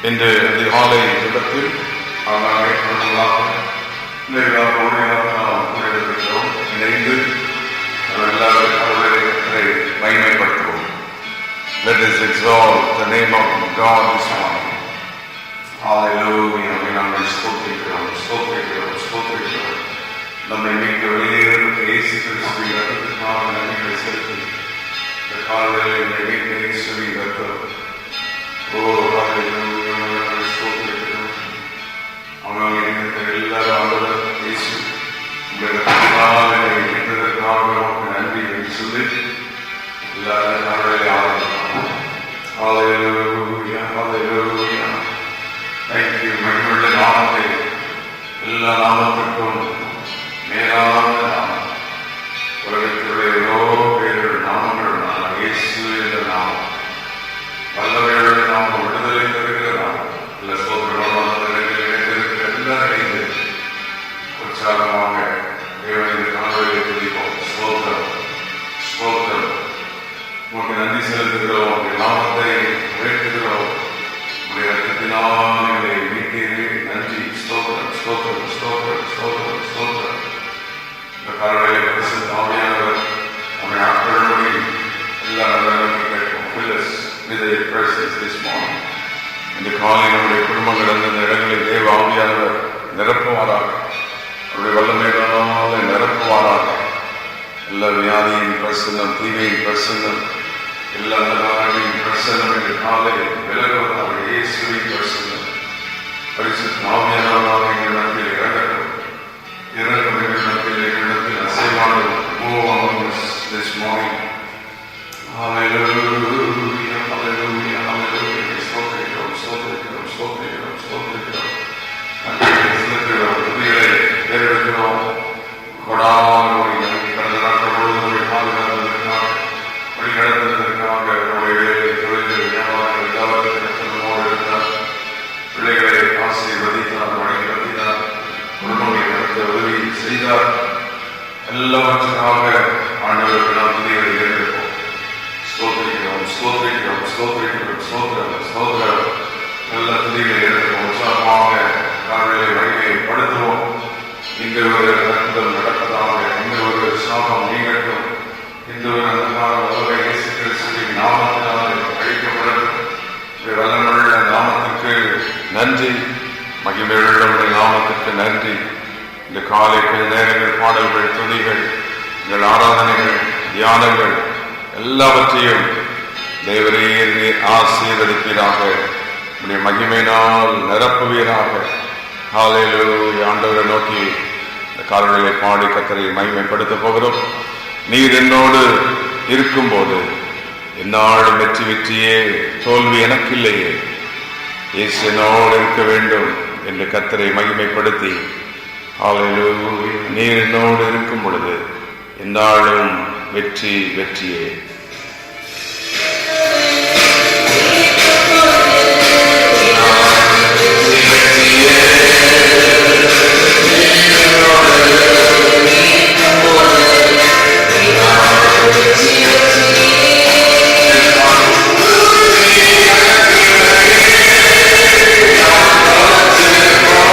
இன்று அதிகாலை இடத்தில் இணைந்து மகிமைப்படுத்துவோம். Let us exalt the name of God this morning. Hallelujah. நாங்கள் ஸ்தோத்திரிக்கிறோம், ஸ்தோத்திரிக்கிறோம், ஸ்தோத்திரிக்கிறோம். நம்மை மீட்க வெளியேறும் இயேசு கிறிஸ்துவின் ரத்தத்திற்காக நன்றிகளை செலுத்தி இந்த காலையில் என்னை மீட்க இயேசுவின் ரத்தம். ஓ ஹalleluya, நாங்கள் ஸ்தோத்திரிக்கிறோம். அவனால் எனக்கு எல்லாரும் ஆண்டவர் இயேசு இந்த ரத்தத்தினால் என்னை மீட்டதற்காக நமக்கு நன்றிகளை சொல்லி எல்லாரும் நாங்களே ஆராதிக்கிறோம். ஹalleluya, ஹalleluya. Thank you. மகிமையுள்ள நாமத்தை எல்லா நாமத்திற்கும் மேலான நாமம். உலகத்தினுடைய பேர்கள் நாமங்கள் இயேசு என்ற நாமம், வல்லமையுள்ள நாமம், விடுதலை தருகிற நாமம். இல்ல எல்லாரும் உற்சாகமாக தேவனை காணொலியை துதிப்போம். ஸ்தோத்திரம், ஸ்தோத்திரம். உங்களுக்கு நன்றி செலுத்துகிறோம். உங்களுடைய நாமத்தை உயர்த்துகிறோம். உங்களுடைய ரத்தத்தினால் எங்களை மீட்டீர்கள். நன்றி. ஸ்தோத்திரம், ஸ்தோத்திரம், ஸ்தோத்திரம், ஸ்தோத்திரம், ஸ்தோத்திரம். இந்த காலையிலே பரிசுத்த ஆவியானவர் நம்மை ஆட்கொள்ளும்படி எல்லா நல்லவற்றையும் கேட்போம். Fill us with your presence this morning. இந்த காலை நம்முடைய குடும்பங்கள் அந்தந்த இடங்களில் தேவ ஆவியானவர் நிரப்புவாராக. அவருடைய வல்லமைகளால் நிரப்புவாராக. எல்லா வியாதியின் பிரசன்னம், தீமையின் பிரசன்னம், எல்லா நலன்களின் பிரசன்னம் என்ற காலை விலகுவதாக. இயேசுவின் பிரசன்னம் பரிசுத்த ஆவியானவராக எங்கள் மத்தியில் இறங்கட்டும். இறங்கும் எங்கள் மத்தியில் எங்களிடத்தில் அசைவானது move among us this morning. Hallelujah, hallelujah, hallelujah. ஸ்தோத்திரிக்கிறோம், ஸ்தோத்திரிக்கிறோம், ஸ்தோத்திரிக்கிறோம், ஸ்தோத்திரிக்கிறோம். நன்றிகளை செலுத்துகிறோம், துதிகளை ஏறெடுக்கிறோம். கொடாமல் நம்பி கடந்த நாட்கள் முழுவதும் பாதுகாத்ததற்காக, வழிநடத்துவதற்காக, நம்முடைய வேலை, தொழில்கள், வியாபாரங்கள் எல்லாவற்றையும் செல்வமோடு இருந்தார். பிள்ளைகளை ஆசீர்வதித்தார், வழி நடத்தினார், குடும்பங்களை நடத்த உதவி செய்தார். எல்லாவற்றுக்காக ஆண்டவருக்கு நாம் துதிகளை ஏறெடுப்போம். ஸ்தோத்திரிக்கிறோம், ஸ்தோத்திரிக்கிறோம், ஸ்தோத்திரிக்கிறோம், ஸ்தோத்திரம், ஸ்தோத்திரம். நல்ல துதிகளை ஏறெடுப்போம். உற்சாகமாக காலையை வழிமைப்படுத்துவோம். இன்று ஒரு அற்புதம் நடப்பதாக, இன்று ஒரு சாபம் நீங்கட்டும். இன்று ஒரு அந்தமான உலகை இயேசு கிறிஸ்துவின் நாமத்தினால் அழிக்கப்படட்டும். வல்லமுள்ள நாமத்திற்கு நன்றி, மகிமையுள்ள நாமத்திற்கு நன்றி. இந்த காலைக்கு நேரங்கள், பாடல்கள், துதிகள், எங்கள் ஆராதனைகள், தியானங்கள் எல்லாவற்றையும் தேவரீர் ஆசீர்வதிப்பீராக. உடைய மகிமையினால் நிரப்புவீராக. ஹல்லேலூயா. ஆண்டவரை நோக்கி இந்த காலைகளை பாடி கர்த்தரை மகிமைப்படுத்த போகிறோம். நீர் என்னோடு இருக்கும்போது என்னாலும் வெற்றியே, தோல்வி எனக்கு இல்லையே. இயேசு என்னோடு இருக்க வேண்டும் என்று கர்த்தரை மகிமைப்படுத்தி, ஹல்லேலூயா, நீர் என்னோடு இருக்கும் பொழுது என்னாலும் வெற்றியே. Oh,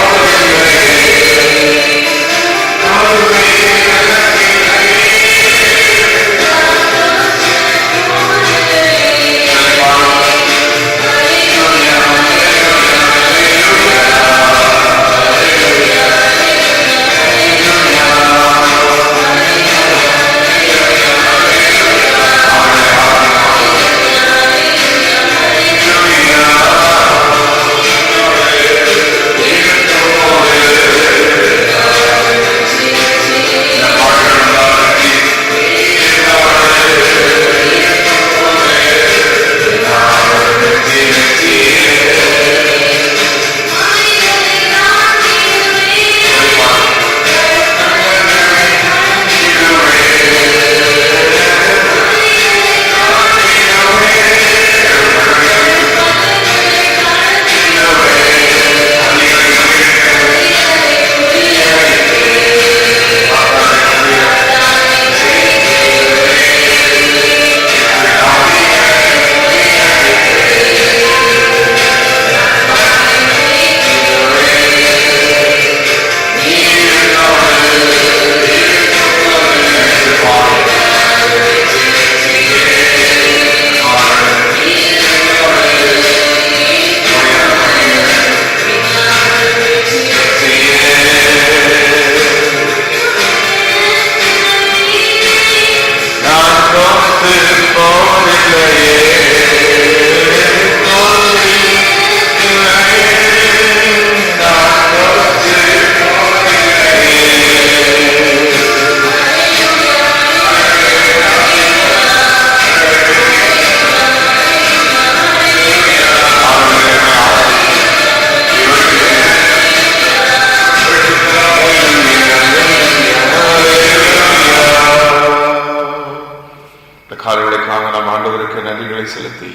பலிகளை செலுத்தி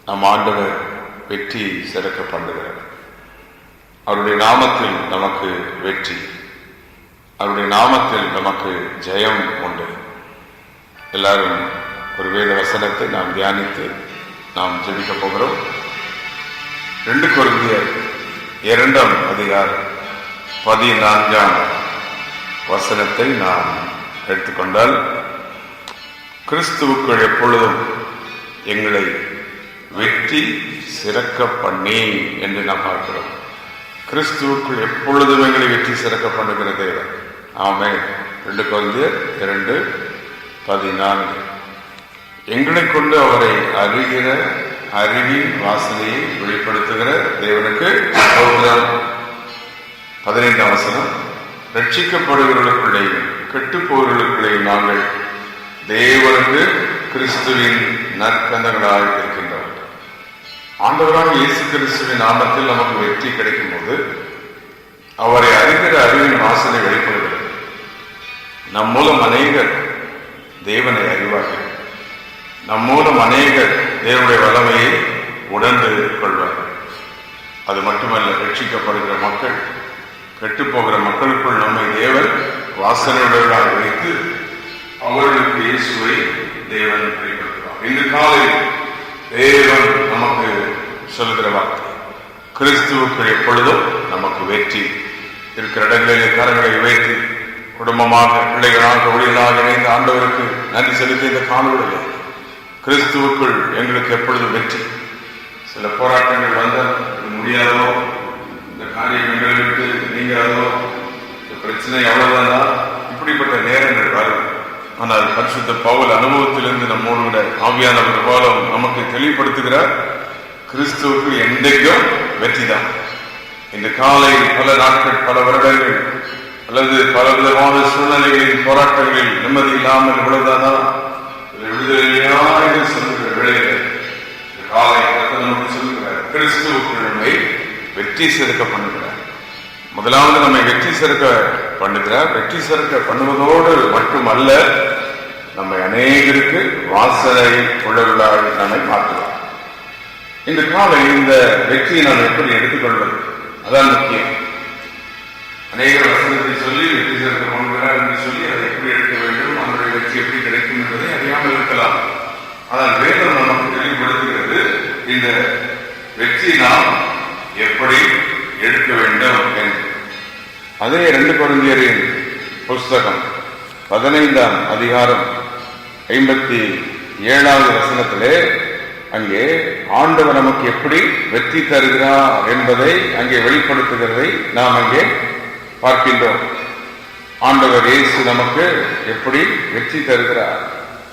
நம் ஆண்டவர் வெற்றி சிறக்க பண்ணுகிறார். அவருடைய நாமத்தில் நமக்கு வெற்றி, அவருடைய நாமத்தில் நமக்கு ஜெயம் உண்டு. எல்லாரும் ஒரு வேத வசனத்தை நாம் தியானித்து நாம் ஜெபிக்க போகிறோம். 2 கொரிந்தியர் 2ஆம் அதிகாரம் 14ஆம் வசனத்தை நாம் எடுத்துக்கொண்டால், கிறிஸ்துவுக்குள் எப்பொழுதும் எங்களை வெற்றி சிறக்க பண்ணி என்று நாம் பார்க்கிறோம். கிறிஸ்துவுக்குள் எப்பொழுதும் எங்களை வெற்றி சிறக்க பண்ணுகிற தேவன். ஆமென். 2 கொரிந்தியர் 2:14. எங்களை கொண்டு அவரை அறிகிற அறிவின் வாசனையை வெளிப்படுத்துகிற தேவனுக்கு ஸ்தோத்திரம். 15ஆம் வசனம், ரட்சிக்கப்படுகிறவர்களுக்குள்ளேயும் கெட்டுப்போவர்களுக்குள்ளேயும் நாங்கள் தேவனுக்கு கிறிஸ்துவின் நற்கந்தங்களாக இருக்கின்றோம். ஆண்டவராக இயேசு கிறிஸ்துவின் நாமத்தில் நமக்கு வெற்றி கிடைக்கும் போது அவரை அறிகிற அறிவின் வாசனை வெளிப்படுகிறது. நம் மூலம் அநேகர் தேவனை அறிவார்கள். நம் மூலம் அநேகர் தேவனுடைய வல்லமையை உணர்ந்து கொள்வார்கள். அது மட்டுமல்ல, ரட்சிக்கப்படுகிற மக்கள், கெட்டுப்போகிற மக்களுக்குள் நம்மை தேவன் வாசனையுடையவர்களாக வைத்து அவர்களுக்கு இயேசுவை தேவன் வெளிப்படுத்துவார். இன்று காலை தேவன் நமக்கு சொல்லுகிற வார்த்தை, கிறிஸ்துவுக்கு எப்பொழுதும் நமக்கு வெற்றி. இருக்கிற இடங்களிலே கரங்களை வைத்து குடும்பமாக, பிள்ளைகளாக, ஊழியர்களாக இணைந்த ஆண்டவருக்கு நன்றி செலுத்தி இந்த காணொளியிலே கிறிஸ்துவுக்குள் எங்களுக்கு எப்பொழுதும் வெற்றி. சில போராட்டங்கள் வந்தால் இது முடியாதோ, இந்த காரியம் எங்களை விட்டு நீங்காதோ, இந்த பிரச்சனை அவ்வளவுதானா, இப்படிப்பட்ட நேரங்கள் வரும். ஆனால் பரிசுத்த பவுல் அனுபவத்திலிருந்து நம்மோடு ஆவியானவர் போலும் நமக்கு தெளிவுபடுத்துகிறார், கிறிஸ்துவுக்கு என்றைக்கும் வெற்றி தான். இந்த காலை பல நாட்கள், பல வருடங்கள் அல்லது பல விதமான சூழ்நிலைகளின் போராட்டங்களில் நிம்மதி இல்லாமல் இவ்வளவுதானா, விடுதலையா என்று சொல்லுகிற வேளையில் இந்த காலை நமக்கு சொல்லுகிறார், கிறிஸ்துவுக்குள் நம்மை வெற்றி சிறக்க பண்ணுகிறார். முதலாவது நம்மை வெற்றி சிறக்க பண்ணுகிறார். வெற்றி சிறக்க பண்ணுவதோடு மட்டுமல்ல, நம்மை அநேகருக்கு வாசனை உள்ளவர்களாக நம்மை மாற்றுவார். இந்த காலை இந்த வெற்றியை நாம் எப்படி எடுத்துக்கொள்வது, அதான் முக்கியம். அநேக வசனத்தை சொல்லி வெற்றி சிறக்க பண்ணுகிறார் என்று சொல்லி அதை எப்படி எடுக்க வேண்டும், அவருடைய வெற்றி எப்படி கிடைக்கும் என்பதை அறியாமல் இருக்கலாம். ஆனால் வேதம் நமக்கு தெளிவுபடுத்துகிறது, இந்த வெற்றி நாம் எப்படி எடுக்க வேண்டும் என்று. அதே 2 கொரிந்தியரின் புஸ்தகம் 15ஆம் அதிகாரம் 57ஆவது வசனத்திலே அங்கே ஆண்டவர் நமக்கு எப்படி வெற்றி தருகிறார் என்பதை அங்கே வெளிப்படுத்துகிறதை நாம் அங்கே பார்க்கின்றோம். ஆண்டவர் இயேசு நமக்கு எப்படி வெற்றி தருகிறார்,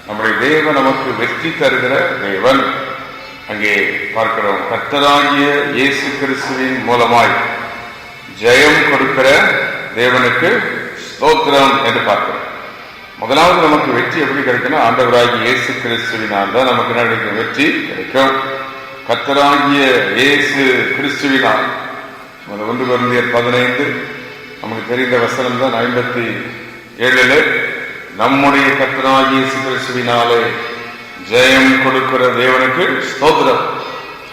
நம்முடைய தேவன் நமக்கு வெற்றி தருகிற தேவன் அங்கே பார்க்கிறோம். கர்த்தராகிய இயேசு கிறிஸ்துவின் மூலமாய் ஜெயம் கொடுக்கிற தேவனுக்கு ஸ்தோத்திரம் என்று பார்க்கிறோம். முதலாவது நமக்கு வெற்றி எப்படி கிடைக்கணும், ஆண்டவராகிய இயேசு கிறிஸ்துவினால் தான் நமக்கு கிடைக்கும் வெற்றி கிடைக்கும். கர்த்தராகிய இயேசு கிறிஸ்துவினால். 1 கொரிந்தியர் 15 நமக்கு தெரிந்த வசனம் தான் 57. நம்முடைய கர்த்தராகிய இயேசு கிறிஸ்துவினாலே ஜெயம் கொடுக்கிற தேவனுக்கு ஸ்தோத்திரம்.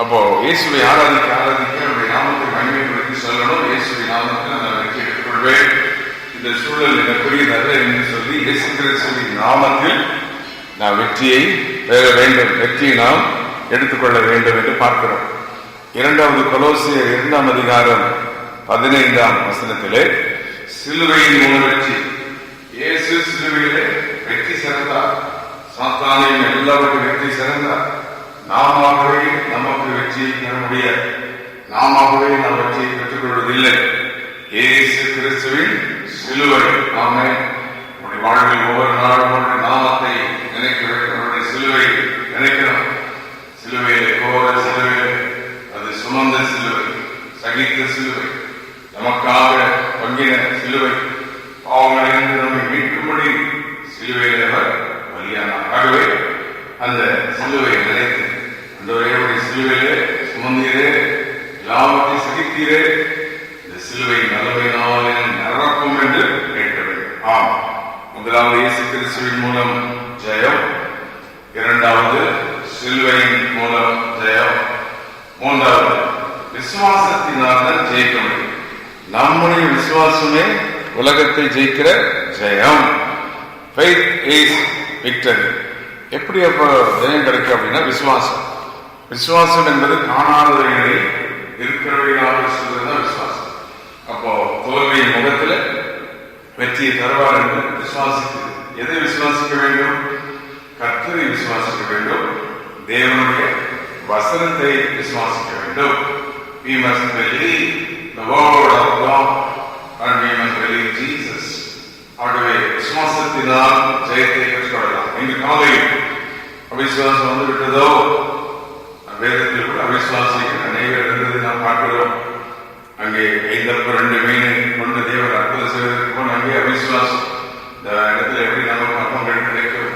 அப்போ இயேசுவை ஆராதிக்க அவருடைய நாமத்தை மகிமைப்படுத்தி சொல்லணும். இயேசுவை நாமத்தை நான் வெற்றி எடுத்துக்கொள்வேன், இந்த சூழல் எனக்குரியதல்ல என்று சொல்லி இயேசு கிறிஸ்துவின் நாமத்தில் நான் வெற்றியை பெற வேண்டும், வெற்றியை நாம் எடுத்துக்கொள்ள வேண்டும் என்று பார்க்கிறோம். 2வது கொலோசியர் 2ஆம் அதிகாரம் 15ஆம் வசனத்திலே சிலுவையின் மூலம் வெற்றி. இயேசு சிலுவையிலே வெற்றி சிறந்தார், சாத்தானின் எல்லாருக்கும் வெற்றி சிறந்தார். நாமாகவே நமக்கு வெற்றியை பெற முடியாது, நாமாகவே நாம் வெற்றியை பெற்றுக் கொள்வதில்லை. இயேசு கிறிஸ்துவின் சிலுவை. நாமே நம்முடைய வாழ்வில் ஒவ்வொரு நாளும் நம்முடைய நாமத்தை நினைக்க வேண்டும், நம்முடைய சிலுவை நினைக்கிறோம். சிலுவையிலே கோர சிலுவையிலே அது சுமந்த சிலுவை, சகித்த சிலுவை, நமக்காக பங்கின சிலுவை, பாவங்களிலிருந்து நம்மை மீட்கும்படி சிலுவையில் அவர் பலியானார். ஆகவே அந்த சிலுவையை நினைத்து அந்த ஒரே சிலுவையிலே சுமந்தீரே, எல்லாவற்றையும் சகித்தீரே, இந்த சிலுவை நலவையினாலே நிரப்பும் என்று கேட்க வேண்டும். முதலாவது இயேசு கிறிஸ்துவின் மூலம் ஜெயம், இரண்டாவது சிலுவையின் மூலம் ஜெயம். மூன்றாவது, விசுவாசத்தினால் தான் ஜெயிக்க முடியும். நம்முடைய விசுவாசமே உலகத்தை ஜெயிக்கிற ஜெயம். Faith is victory. எப்படி அப்ப ஜெயம் கிடைக்கும் அப்படின்னா விசுவாசம். விசுவாசம் என்பது காணாதவைகளை இருக்கிறவையாக சொல்றதுதான் விசுவாசம். அப்போ தோல்வியின் முகத்துல வெற்றியை தருவார் என்று விசுவாசிக்கிறது. எதை விசுவாசிக்க வேண்டும்? கர்த்தரை விசுவாசிக்க வேண்டும். தேவனுடைய வசனத்தை விசுவாசிக்க வேண்டும். We must believe the word of God and we must believe Jesus. ஆகவே விசுவாசத்தினால் ஜெயத்தை பெற்றுக்கொள்ளலாம். இன்று காலையில் அவிசுவாசம் வந்து விட்டதோ, வேதத்தில் கூட அவிசுவாசிகள் அநேகர் இருந்ததை நாம் பார்க்கிறோம். அங்கே 5 மீனை கொண்டு தேவன் அற்புதம் செய்வதற்கு போன அங்கே அவிசுவாசம். இந்த இடத்துல எப்படி நமக்கு அப்பங்கள் கிடைக்கும்,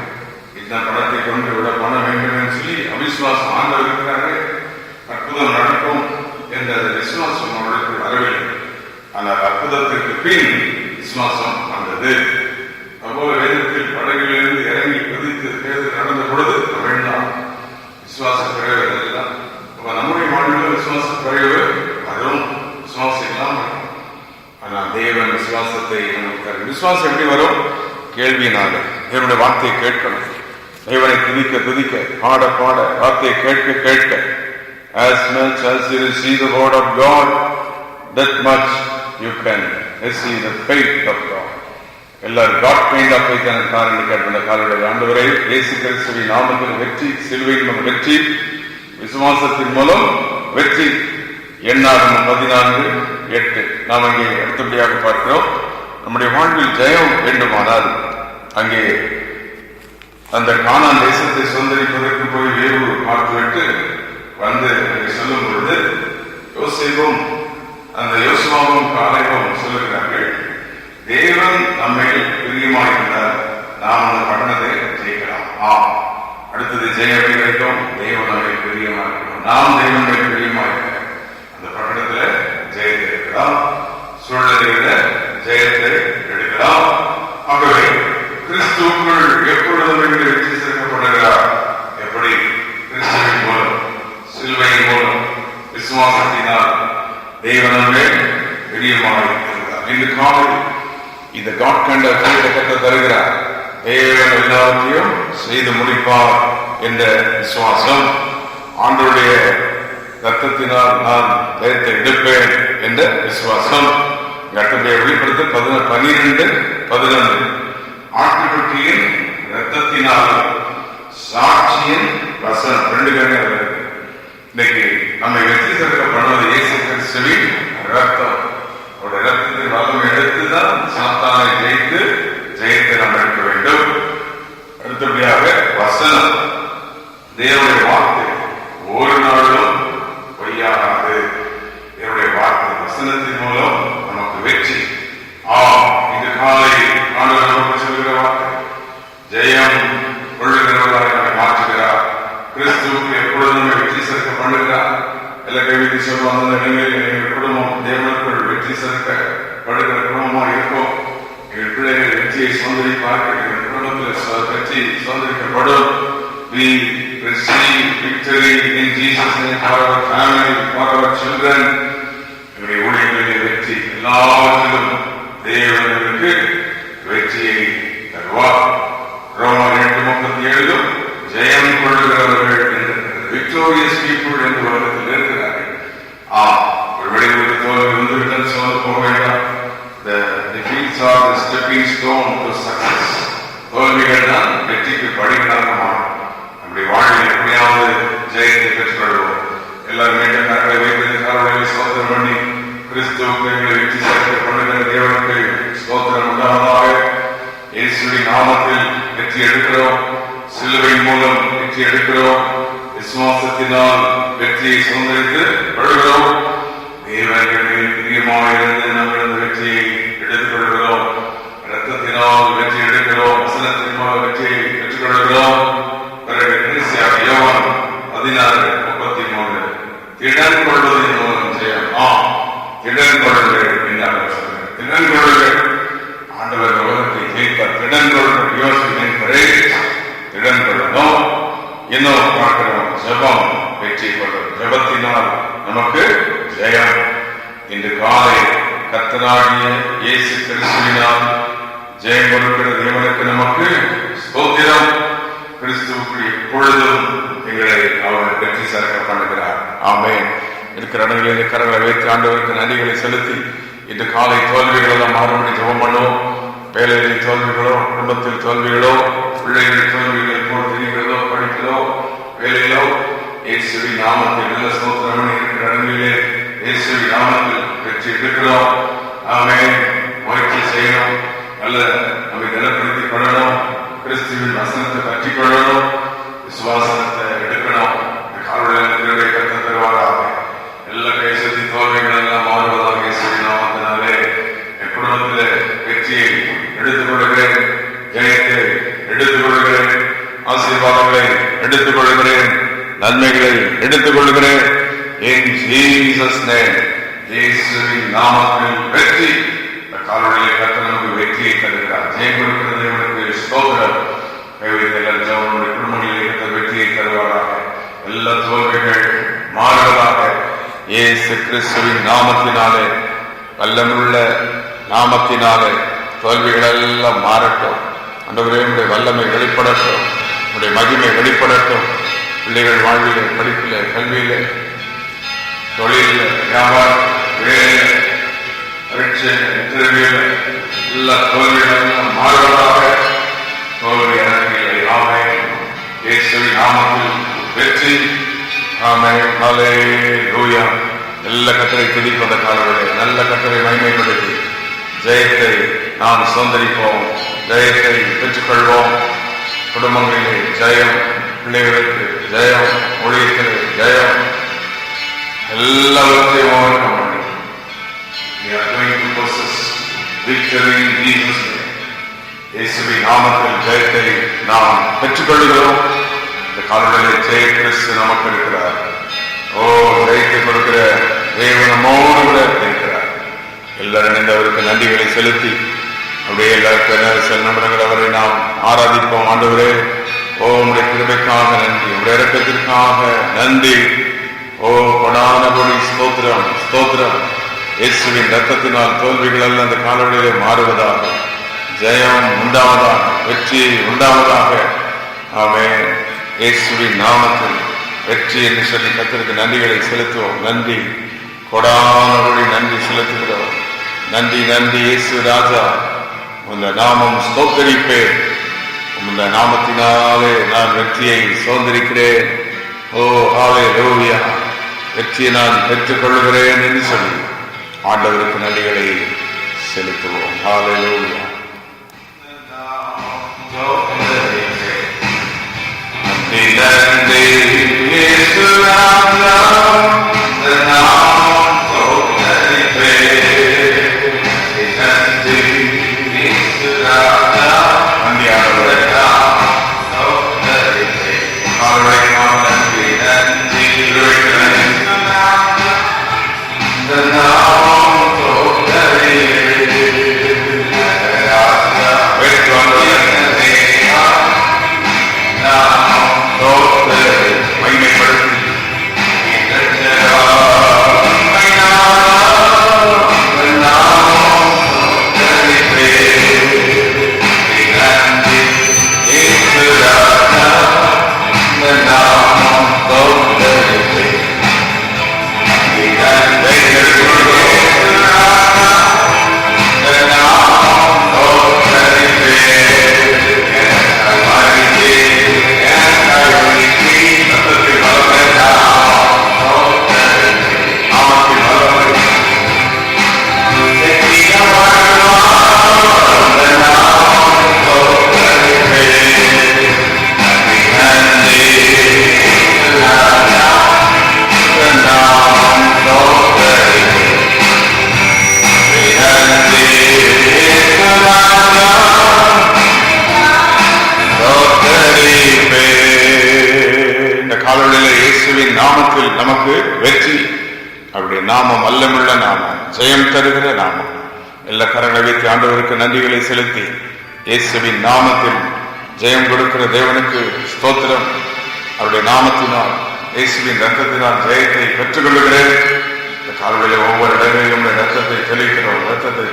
இந்த பணத்தை கொண்டு விட பணம் வேண்டும் என்று சொல்லி அவிசுவாசம். ஆண்டவர் இருக்கிறார்கள், அற்புதம் நடக்கும் என்ற விசுவாசம் அவர்களுக்கு வரவில்லை. ஆனால் அற்புதத்திற்கு பின் விசுவாசம் வந்தது. அதுபோல வேதத்தில் படகிலிருந்து இறங்கி குதித்து தேர்தல் நடந்த பொழுது வேண்டாம் விசுவாச குறைவு எல்லாம். நம்முடைய வாழ்வில் விசுவாச குறைவு வரும், விசுவாசம் இல்லாமல். ஆனால் தேவன் விசுவாசத்தை நமக்கு. விசுவாசம் எப்படி வரும்? கேள்வியினால. தேவனுடைய வார்த்தையை கேட்கணும், தேவனை துதிக்க துதிக்க, பாட பாட, வார்த்தையை கேட்க கேட்க. As much as you receive the word of God, that much you can receive the faith of God. எல்லாரும் God kind of faith என காரணம் கேட்கின்ற காலையில் ஆண்டவரே இயேசு கிறிஸ்துவின் நாமத்தில் வெற்றி, சிலுவையின் மூலம் வெற்றி, விசுவாசத்தின் மூலம் வெற்றி. எண்ணாகமம் 14:8 நாம் அங்கே அடுத்தபடியாக பார்க்கிறோம். நம்முடைய வாழ்வில் ஜெயம் வேண்டுமானால் அங்கே அந்த கானான் தேசத்தை சுதந்திரிப்பதற்கு போய் வேவு பார்த்துவிட்டு வந்து அங்கே சொல்லும் பொழுது யோசேப்பும் அந்த யோசுவாவும் காலேபும் சொல்லுகிறார்கள், தேவன் நம்மை பிரியமாயிருந்தார், நாம் அந்த பட்டணத்தை ஜெயிக்கலாம். அடுத்தது ஜெயம் எப்படி கிடைக்கும்? தேவன் நம்மை பிரியமாயிருக்கணும், நாம் தேவனுடைய பிரியமாயிருக்க அந்த பட்டணத்துல ஜெயத்தை எடுக்கலாம், சூழ்நிலையில ஜெயத்தை எடுக்கலாம். ஆகவே கிறிஸ்துவுக்குள் எப்பொழுதும் வெற்றி சேர்க்கப்படுகிறார். எப்படி? கிறிஸ்துவின் மூலம், சிலுவையின் மூலம், விசுவாசத்தினால் தேவனமே பிரியமாக இருக்கிறார். இன்று காலை இந்த காட் கண்ட கட்ட தருகிறார். தேவன் எல்லாத்தையும் செய்து முடிப்பார் என்ற விசுவாசம். ஆண்டவருடைய ரத்தத்தினால் நான் ஜெயத்தை எடுப்பேன் என்ற விசுவாசம். கட்டத்தை வெளிப்படுத்த 12:11 ஆட்டுக்குட்டியின் ரத்தத்தினால் சாட்சியின் வசனம் 2 காரியங்கள். இன்னைக்கு நம்மை வெற்றி சேர்க்க பண்ணுவது இயேசு கிறிஸ்துவின் ரத்தம். அவருடைய ரத்தத்தின் வல்லமை எடுத்துதான் சாத்தானை ஜெயித்து ஜெயத்தை நாம் எடுக்க வேண்டும். அடுத்தபடியாக வசனம், தேவனுடைய வார்த்தை ஒரு நாளும் பொய்யாகாது. தேவனுடைய வார்த்தை வசனத்தின் மூலம் நமக்கு வெற்றி. இந்த காலை ஆண்டவர் நமக்கு சொல்லுகிற வார்த்தை ஜெயம் கொள்ளுகிறவர்களாக நம்மை மாற்றுகிறார். கிறிஸ்துவுக்கு எப்பொழுதும் வெற்றி சேர்க்க பண்ணுகிறார். எல்லா கைவிதி சொல்லுவாங்க, எங்கள் குடும்பம் தேவனுக்குள் வெற்றி சேர்க்க படுகிற குடும்பமா இருக்கும். எங்கள் பிள்ளைகள் வெற்றியை சுதந்திரிப்பார்கள். எங்கள் குடும்பத்தில் வெற்றி சுதந்திரிக்கப்படும். We receive victory in Jesus' name for our family, for our children. எங்களுடைய ஊழியர்களின் வெற்றி எல்லாவற்றிலும் தேவனுக்கு வெற்றியை தருவார். ரோமர் 8:37 ஜெயம் கொள்ளுகிறவர்கள் என்று விக்டோரியஸ் பீப்புள் என்று உலகத்தில் இருக்கிறார்கள். ஒரு வெளியூர் தோல்வி வந்துவிட்டால் சோர்ந்து போக வேண்டாம். The defeats are the stepping stone to success. தோல்விகள் தான் வெற்றிக்கு படிகளாக மாறும். நம்முடைய வாழ்வில் எப்படியாவது ஜெயத்தை பெற்றுக்கொள்வோம். எல்லாரும் மீண்டும் கரங்களை வைத்து காரணங்களை ஸ்தோத்திரம் பண்ணி கிறிஸ்துவுக்கு எங்களை வெற்றி சேர்க்க பண்ணுகிற தேவனுக்கு ஸ்தோத்திரம் உண்டாவதாக. இயேசுவின் நாமத்தில் வெற்றி எடுக்கிறோம், சிலுவையின் மூலம் வெற்றி எடுக்கிறோம், விசுவாசத்தினால் வெற்றியை சுதந்திரித்து வருகிறோம். தேவனின் பிரியமாயிருந்து நம்மளது வெற்றியை எடுத்துக் கொள்கிறோம். இரத்தத்தினால் வெற்றி எடுக்கிறோம், வசனத்தின் மூலம் வெற்றியை பெற்றுக்கொள்கிறோம். பிறகு யோவான் 16:33 திடன் கொள்வதன் மூலம் ஜெயம். திடன் கொள்ளுங்கள் என்று சொல்லுங்கள். திடன் கொள்ளுங்கள். ஆண்டவர் உலகத்தை ஜெயித்தார். திடன் கொள்ளுங்கள். யோசிக்கிறேன் திடன் கொள்ளணும். இன்னும் பார்க்கிறோம் நாமத்தினால் நமக்கு ஜெயம். இன்று காலை கர்த்தராகிய இயேசு கிறிஸ்துவினால் ஜெயம் கொடுக்கிற தேவனுக்கு நமக்கு ஸ்தோத்திரம். கிறிஸ்துவுக்கு எப்பொழுதும் எங்களை அவர் வெற்றி சேர்க்க பண்ணுகிறார். ஆமென். இருக்கிற இடங்களில் கரங்களை வைத்து ஆண்டவருக்கு நன்றிகளை செலுத்தி இன்று காலை தோல்விகளெல்லாம் மாறுபடி ஜெபம் பண்ணுவோம். வேலைகளில் தோல்விகளோ, குடும்பத்தில் தோல்விகளோ, பிள்ளைகளின் தோல்விகள் போல் தெரிகிறதோ, படிக்கிறதோ, வேலையிலோ, இயேசுவின் நாமத்தில் நல்ல ஸ்தோத்திரம். இருக்கிற இடங்களிலே இயேசுவின் நாமத்தில் வெற்றி எடுக்கிறோம். ஆமென். முயற்சி செய்யணும். நல்ல நம்மை நிலப்படுத்திக் கொள்ளணும். கிறிஸ்துவின் வசனத்தை பற்றிக் கொள்ளணும். விசுவாசத்தை எடுக்கணும். கால்வழிகளை கற்று தருவாராக. எல்லா கைசத்தி தோல்விகள் எல்லாம் மாறுவதாக இயேசுவின் நாமத்தினாலே என் குடும்பத்திலே வெற்றியை எடுத்துக் கொள்கிறேன். ஜெயத்தை எடுத்துக் கொள்கிறேன். ஆசீர்வாதங்களை எடுத்துக் கொள்கிறேன். நன்மைகளை எடுத்துக் கொள்கிறேன். In Jesus' name. இயேசுவின் நாமத்தில் வெற்றி. கால்வழிகளை கற்று நமக்கு வெற்றியை தருகிறார். ஜெயம் கொடுக்கிறது இவனுக்கு ஸ்தோத்திரம். நம்முடைய குடும்பங்களில் இருக்கிற வெற்றியை தருவாராக. எல்லா தோல்விகள் மாறுவதாக. இயேசு கிறிஸ்துவின் நாமத்தினாலே, வல்லமுள்ள நாமத்தினாலே தோல்விகள் எல்லாம் மாறட்டும். ஆண்டவரே, உடைய வல்லமை வெளிப்படட்டும். உடைய மகிமை வெளிப்படட்டும். பிள்ளைகள் வாழ்விலே, படிப்பிலே, கல்வியிலே, தொழிலில், வியாபாரம், வேலையில, பரீட்சை, இன்டர்வியூல எல்லா தோல்விகள் எல்லாம் மாறுவதாக. தோல்வி இறங்கில்லை. ஆமென். இயேசுவின் நாமத்தில் வெற்றி. ஆமென். ஹல்லேலூயா. நல்ல கர்த்தரை துதிப்பத காலவரை நல்ல கர்த்தரை மகிமைப்படுத்தி ஜெயத்தை நாம் சுதந்திரிப்போம். ஜெயத்தை பெற்றுக்கொள்வோம். குடும்பங்களிலே ஜெயம், பிள்ளைகளுக்கு ஜெயம், ஊழியத்திலே ஜெயம், எல்லாவற்றையும் ஓவர்கம் பண்ணி we are going to possess victory in Jesus' name. இயேசுவின் நாமத்தில் ஜெயத்தை நாம் பெற்றுக்கொள்கிறோம். இந்த காலங்களில் ஜெய கிறிஸ்து நமக்கு இருக்கிறார். ஓ, ஜெயத்தை கொடுக்கிற தேவன் நம்மோடு கூட இருக்கிறார். எல்லாரும் இணைந்தவருக்கு நன்றிகளை செலுத்தி அப்படியே எல்லாருக்கும் சில நிமிடங்கள் அவரை நாம் ஆராதிப்போம். ஆண்டவரே, ஓ, உங்களுடைய கிருபைக்காக நன்றி, உங்களுடைய இரக்கத்திற்காக நன்றி. ஓ, கொடானபடி ஸ்தோத்திரம், ஸ்தோத்திரம். இயேசுவின் ரத்தத்தினால் தோல்விகள் எல்லாம் அந்த காலவழியிலே மாறுவதாக. ஜெயம் உண்டாவதாக, வெற்றி உண்டாவதாக. ஆமென். இயேசுவின் நாமத்தில் வெற்றி என்று சொல்லி கர்த்தருக்கு நன்றிகளை செலுத்துவோம். நன்றி, கொடானபடி நன்றி செலுத்துகிறோம். நன்றி, நன்றி இயேசு ராஜா. உந்த நாமம் ஸ்தோத்தரிப்பேன். உந்த நாமத்தினாலே நான் வெற்றியை சுதந்திரிக்கிறேன். ஓ, ஹல்லேலூயா. வெற்றியை நான் பெற்றுக் கொள்கிறேன் என்று சொல்லி ஆண்டவருக்கு நன்றிகளை செலுத்துவோம். ஹல்லேலூயா. நன்றி இயேசு ராஜா. நமக்கு வெற்றி. அவருடைய நாமம் வல்லமுள்ள நாமம், ஜெயம் தருகிற நாமம். எல்லா கரங்களை வைத்து ஆண்டவருக்கு நன்றிகளை செலுத்தி இயேசுவின் நாமத்தில் ஜெயம் கொடுக்கிற தேவனுக்கு ஸ்தோத்திரம். அவருடைய நாமத்தினால் இயேசுவின் ரத்தத்தினால் ஜெயத்தை பெற்றுக் கொள்ளுகிறேன். இந்த காலையில ஒவ்வொரு இடங்களிலும் ரத்தத்தை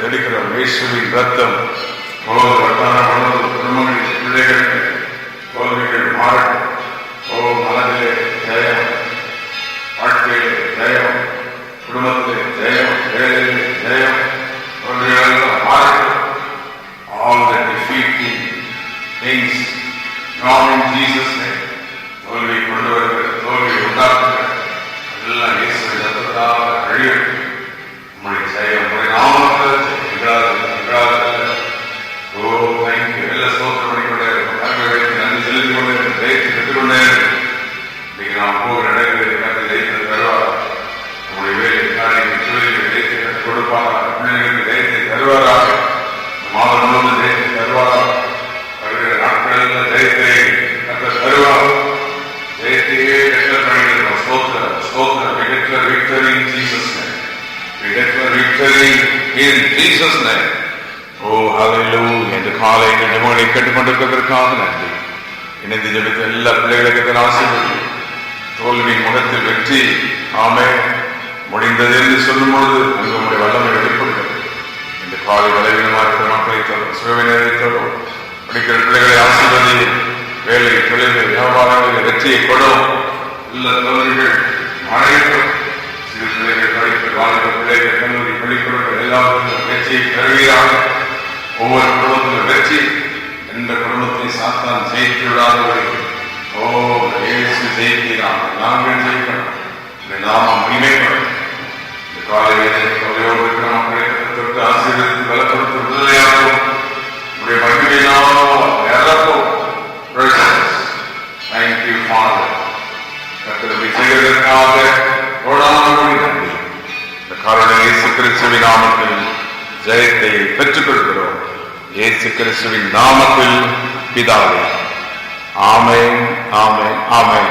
தெளிக்கிறோம். இயேசுவின் ரத்தம் குடும்பங்களில் பிள்ளைகள் தோல்விகள் மாறட்டும். மனதிலே ஜெயம், வாழ்க்கையிலே ஜெயம், குடும்பத்திலே ஜெயம், வேலையிலே ஜெயம், தோல்விகளெல்லாம் மாறட்டும். All the defeating things gone in Jesus' name. தோல்வி கொண்டு வருகிற, தோல்வி உண்டாக்குகிற எல்லாம் இயேசுவின் ரத்தத்தால் அழியட்டும். உங்களுடைய ஜெயம், உங்களுடைய நாமத்தில் எல்லாம் ஸ்தோத்திரம் பண்ணிக்கொண்டே இருக்கும். நன்றி செலுத்திக் கொண்டே இருக்கும். ஜெயத்தை பெற்றுக்கொண்டே இருக்கும். இன்னைக்கு நாம் போகிற இடங்களில் கற்று ஜெயத்தை தருவார். நம்முடைய வேலை காரியங்கள் தொழில்கள் ஜெயத்தை கற்றுக் கொடுப்பார். பிள்ளைகளுக்கு ஜெயத்தை தருவாராக. மாதம் முழுவதும் ஜெயத்தை தருவாராக. வருகிற நாட்களில் ஜெயத்தை கற்று தருவார். ஜெயத்தையே கற்று பண்ணிக்கிறோம். ஸ்தோத்திரம். We declare victory in Jesus' name. We declare victory in Jesus' name. ஹல்லேலூயா. இந்த காலை எங்கள் நிமிடங்களை கேட்டுக்கொண்டிருப்பதற்காக நன்றி. இணைந்து ஜெபித்த எல்லா பிள்ளைகளுக்கு ஆசீர்வதி. தோல்வியின் முகத்தில் வெற்றி. ஆமென். முடிந்தது என்று சொல்லும் பொழுது உங்களுடைய வல்லமை வெளிப்படுகிறது. இந்த காலை பலவீனமாக இருக்கிற மக்களை தரும், சுயவினரை தரும், படிக்கிற பிள்ளைகளை ஆசீர்வதி. வேலை, தொழில்கள், வியாபாரங்களில் வெற்றியை கொடும். எல்லா தோல்விகள் அனைத்தும் சிறு பிள்ளைகள், படிக்கிற வாலிப பிள்ளைகள், கல்லூரி பள்ளிக்கூடங்கள் எல்லாவற்றிலும் வெற்றியை தருவீராக. ஒவ்வொரு குடும்பத்திலும் வெற்றி. எந்த குடும்பத்தை சாத்தான் ஜெயித்து விடாதவரை இயேசு ஜெயிக்கிறான். நாங்கள் ஜெயிக்கணும். இந்த நாமம் மகிமைப்படும். இந்த காலையிலே தொகையோடு இருக்கிற மக்களை தொட்டு ஆசீர்வதித்து பலப்படுத்த விடுதலையாகவும் உடைய மகிமையினால் நிரப்பும். Thank you, Father. கர்த்தரை செய்வதற்காக கோடான நன்றி. இந்த காலையில் இயேசு கிறிஸ்துவின் நாமத்தில் ஜெயத்தை பெற்றுக் கொள்கிறோம். இயேசு கிறிஸ்துவின் நாமத்தில் பிதாவே. ஆமென், ஆமென், ஆமென்.